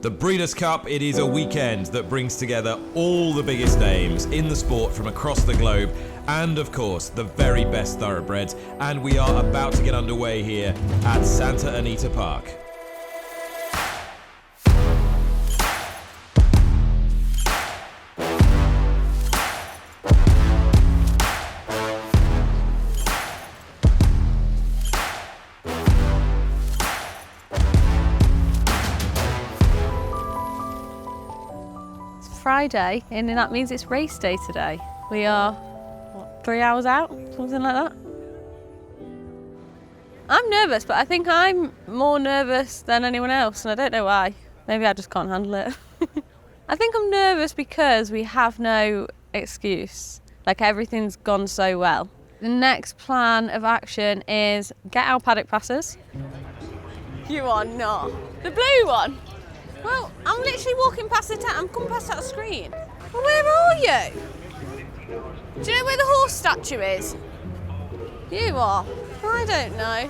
The Breeders' Cup, it is a weekend that brings together all the biggest names in the sport from across the globe and, of course, the very best thoroughbreds. And we are about to get underway here at Santa Anita Park. Friday, and that means it's race day today. We are, what, 3 hours out? Something like that. I'm nervous, but I think I'm more nervous than anyone else, and I don't know why. Maybe I just can't handle it. I think I'm nervous because we have no excuse. Like, everything's gone so well. The next plan of action is get our paddock passes. You are not. The blue one? Well, I'm literally walking past the I'm coming past that screen. Well, where are you? Do you know where the horse statue is? You are. I don't know.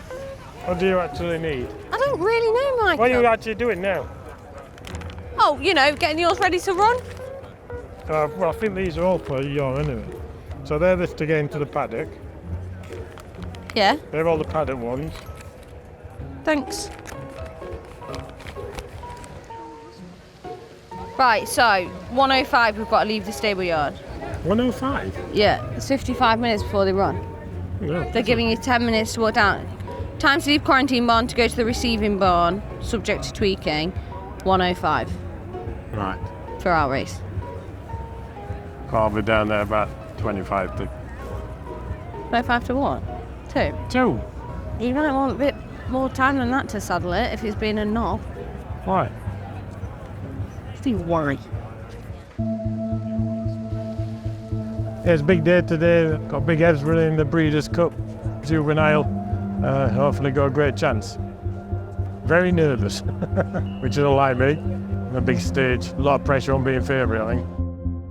What do you actually need? I don't really know, Michael. What are you actually doing now? Oh, you know, getting yours ready to run. Well, I think these are all for your anyway. So they're this to get into the paddock. Yeah. They're all the paddock ones. Thanks. Right, so 1:05 we've got to leave the stable yard. 1:05? Yeah, it's 55 minutes before they run. No. They're giving you 10 minutes to walk down. Time to leave quarantine barn to go to the receiving barn, subject to tweaking, 1:05 Right. for our race. I'll be down there about 25 to... 1:05 to what? 2? 2? You might want a bit more time than that to saddle it if it's been a knob. Why? Worry. Yeah, it's a big day today. Got Big Evs running the Breeders' Cup, Juvenile. Hopefully got a great chance. Very nervous, which is like me. A big stage, a lot of pressure on being favourite, I think.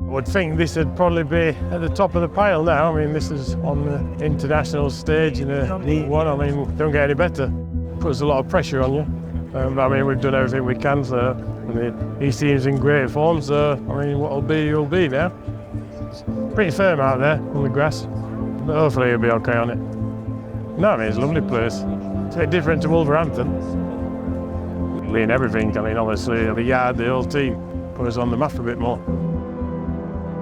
I would think this would probably be at the top of the pile now. I mean, this is on the international stage in a neat one. I mean, don't get any better. Puts a lot of pressure on you. I mean, we've done everything we can, so I mean, he seems in great form, so I mean, what'll be, will be now. It's pretty firm out there on the grass, but hopefully he'll be okay on it. No, I mean, it's a lovely place. It's a bit different to Wolverhampton. In everything, I mean, obviously, the yard, the whole team, put us on the map a bit more.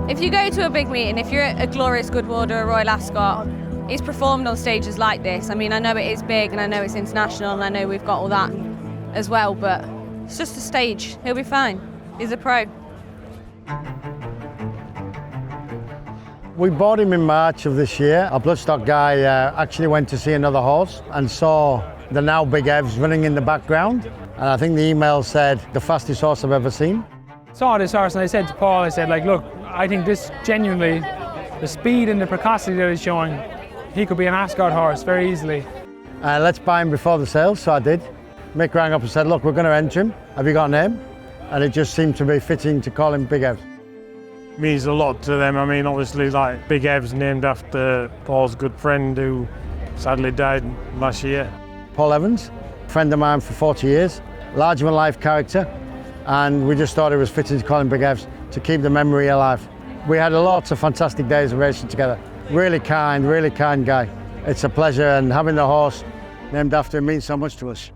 If you go to a big meeting, if you're at a Glorious Goodwood or a Royal Ascot, he's performed on stages like this. I mean, I know it is big and I know it's international and I know we've got all that as well, but it's just a stage. He'll be fine. He's a pro. We bought him in March of this year. Our bloodstock guy actually went to see another horse and saw the now Big Evs running in the background. And I think the email said, the fastest horse I've ever seen. Saw this horse and I said to Paul, I said, like, look, I think this genuinely, the speed and the precocity that he's showing, he could be an Ascot horse very easily. Let's buy him before the sale, so I did. Mick rang up and said, look, we're going to enter him. Have you got a name? And it just seemed to be fitting to call him Big Evs. Means a lot to them. I mean, obviously, like Big Evs named after Paul's good friend who sadly died last year. Paul Evans, friend of mine for 40 years, larger-than-life character, and we just thought it was fitting to call him Big Evs to keep the memory alive. We had lots of fantastic days of racing together. Really kind guy. It's a pleasure, and having the horse named after him means so much to us.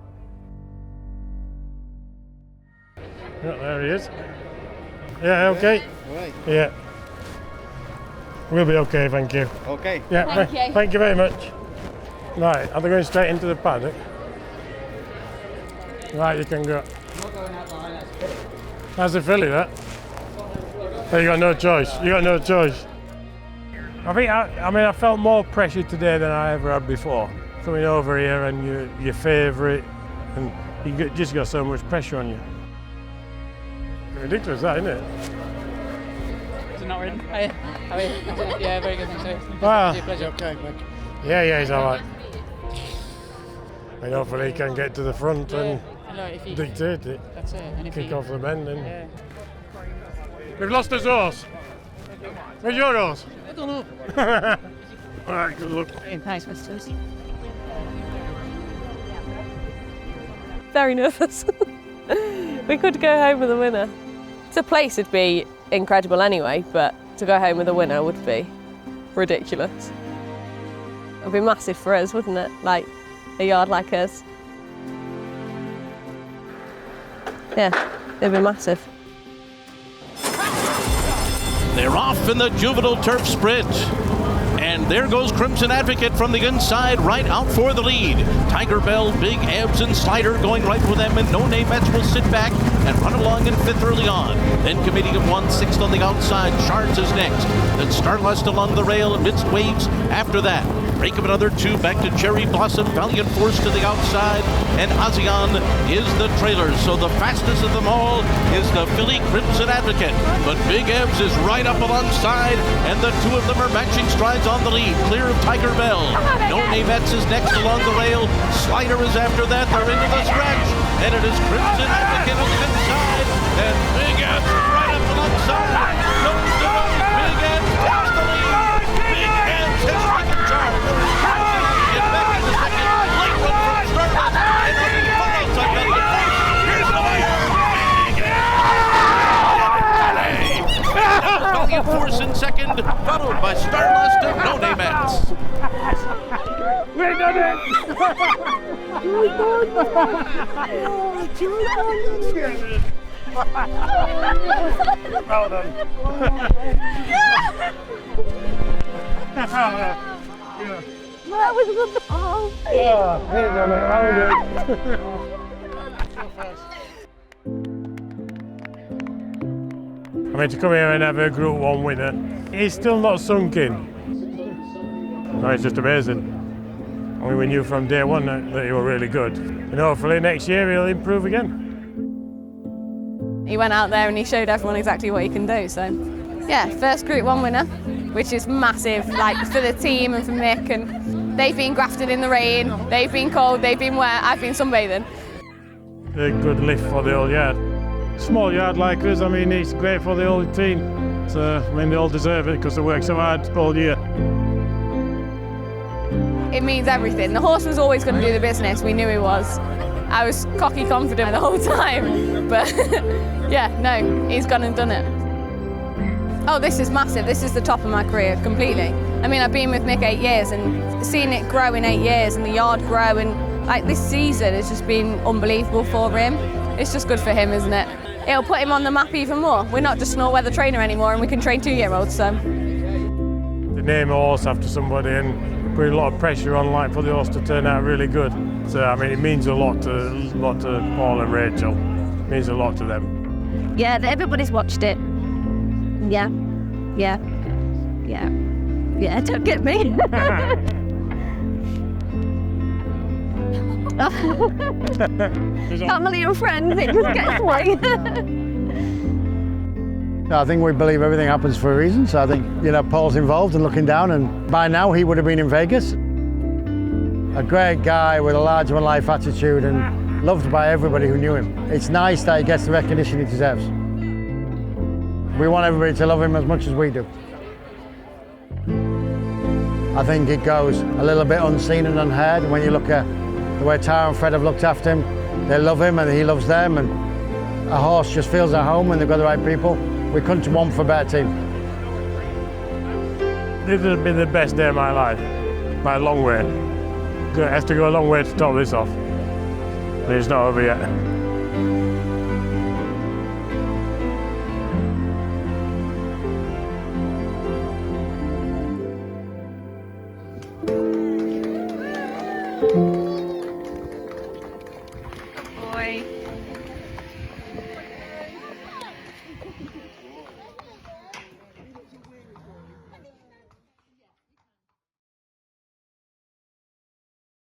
Yeah, there he is. Yeah, okay. Right. Yeah. We'll be okay, thank you. Okay. Yeah, thank you very much. Right, are they going straight into the paddock? Right, you can go. How's it feeling, that? Oh, you got no choice. You got no choice. I think, I felt more pressure today than I ever had before. Coming over here and your favourite, and you just got so much pressure on you. Ridiculous, that, isn't it? Is it not written? Yeah, very good, thanks. Wow. Pleasure. Okay, Mick. Yeah, he's all right. And hopefully he can get to the front and dictate it. That's it. And Kick off the bend. And Yeah. We've lost his horse. Where's your horse? I don't know. All right, good luck. Thanks, misters. Very nervous. We could go home with a winner. To place would be incredible anyway, but to go home with a winner would be ridiculous. It would be massive for us, wouldn't it? Like a yard like us. Yeah, it'd be massive. They're off in the Juvenile Turf Sprint. And there goes Crimson Advocate from the inside, right out for the lead. Tiger Bell, Big Evs, and Slider going right for them, and No Name Mets will sit back and run along in fifth early on. Then Committee of One, sixth on the outside. Shards is next. Then Starlust along the rail amidst waves after that. Break of another two back to Cherry Blossom. Valiant Force to the outside, and ASEAN is the trailer. So the fastest of them all is the Philly Crimson Advocate. But Big Evs is right up alongside, and the two of them are matching strides on the lead, clear of Tiger Bell. No Name Mets is next along the rail. Slider is after that. They're into the stretch, and it is Crimson Advocate on the inside, and Big Evs right up alongside. Goes the road. Big Evs takes the lead. Big Evs has taken charge. Get back in the second. Late one from Starlust, and on the far outside Valiant Force. Here's the leader. Big Evs. Valiant Force in second, followed by Starlust and No Name Mets. We done it! Well done. That was the ball. Yeah, we done it. Well done. I mean, to come here and have a Group 1 winner, he's still not sunk in. No, it's just amazing. I mean, we knew from day one that he was really good. And hopefully next year he'll improve again. He went out there and he showed everyone exactly what he can do, so. Yeah, first Group 1 winner, which is massive, like for the team and for Mick, and they've been grafted in the rain, they've been cold, they've been wet, I've been sunbathing. A good lift for the old yard. Small yard like us, I mean, it's great for the old team. So, I mean, they all deserve it because they work so hard all year. It means everything. The horse was always going to do the business, we knew he was. I was cocky confident the whole time, but yeah, no, he's gone and done it. Oh, this is massive. This is the top of my career, completely. I mean, I've been with Mick 8 years, and seeing it grow in 8 years and the yard grow, and like this season has just been unbelievable for him. It's just good for him, isn't it? It'll put him on the map even more. We're not just an all-weather trainer anymore, and we can train 2-year-olds, so. They name a horse after somebody and put a lot of pressure on, like, for the horse to turn out really good. So, I mean, it means a lot to Paul and Rachel. It means a lot to them. Yeah, everybody's watched it. Yeah, don't get me. Family and friends, it just gets away. I think we believe everything happens for a reason, so I think, Paul's involved and looking down, and by now he would have been in Vegas. A great guy with a larger than life attitude and loved by everybody who knew him. It's nice that he gets the recognition he deserves. We want everybody to love him as much as we do. I think it goes a little bit unseen and unheard, and when you look at the way Tara and Fred have looked after him, they love him and he loves them, and a horse just feels at home when they've got the right people. We couldn't want for a better team. This has been the best day of my life, by a long way. It has to go a long way to top this off. And it's not over yet.